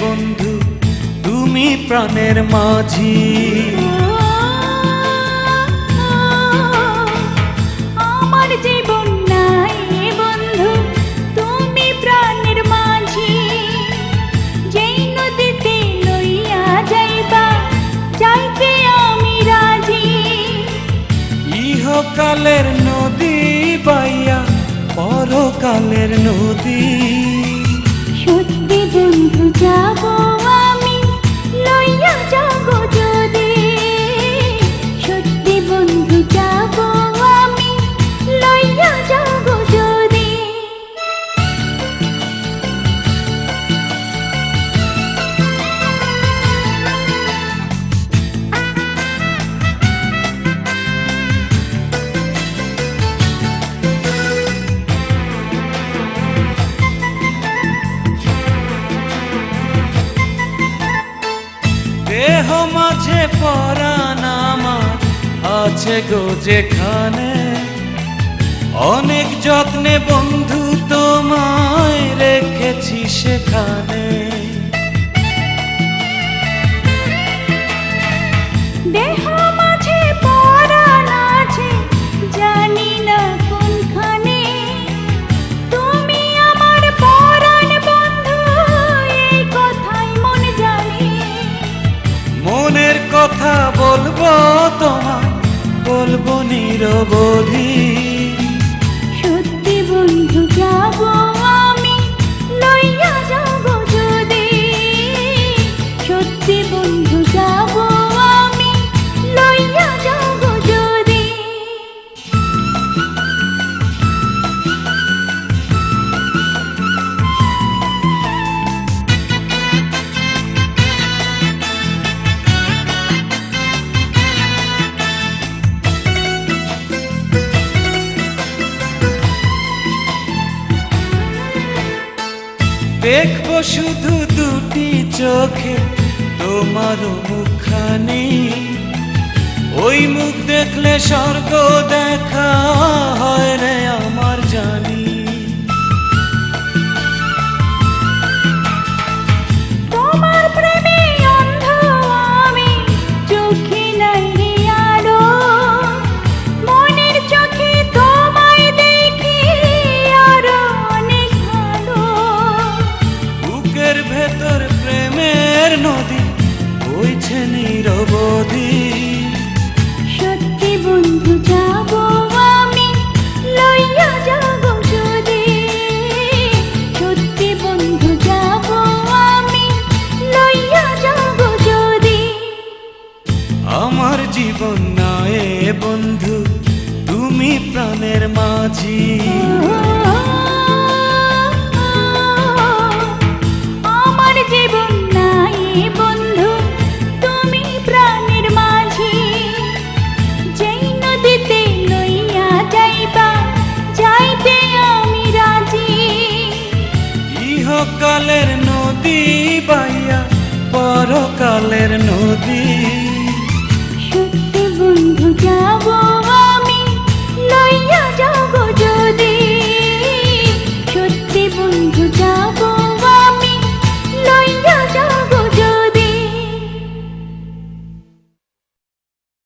বন্ধু তুমি প্রাণের মাঝি। আমার জীবন নাই বন্ধু তুমি প্রাণের মাঝি, যেই নদীতে লইয়া যাইবা যাইতে আমি রাজি। ইহকালের নদী বাইয়া পরকালের নদী। সত্যি বন্ধু যাব আমি লইয়া যাব যদি, সত্যি বন্ধু যাব আমি লইয়া যাব যদি। দেহ মাঝে পরাণ আমার আছে গো যেখানে, অনেক যত্নে বন্ধু তোমায় রেখেছি সেখানে। দেহ মাঝে পরাণ আছে জানি না কোনখানে, তুমি আমার পরাণ বন্ধু এই কথাই মন জানে। মনের কথা বলবো তোমায়, বলবো নিরবধি। সত্যি বন্ধু যাব আমি লইয়া যাব যদি, সত্যি বন্ধু যাব আমি লইয়া যাব যদি। দেখবো শুধু দুটি চোখে তোমার মুখখানি, ওই মুখ দেখলে স্বর্গ দেখা হয় রে আমার জানি। তোমার প্রেমে অন্ধ আমি, চোখে নাই রে আলো, মনের চোখে তোমায় দেখি আরো অনেক ভালো। বুকের ভেতর প্রেমের নদী বইছে নিরবধি। সত্যি বন্ধু যাব আমি লইয়া যাব যদি, সত্যি বন্ধু যাব আমি লইয়া যাব যদি। আমার জীবন নয় বন্ধু তুমি প্রাণের মাঝি। আমার জীবন নাই বন্ধু তুমি প্রাণের মাঝি, যেই নদীতে লইয়া যাইবা যাইতে আমি রাজি। ইহকালের নদী বাইয়া পরকালের নদী।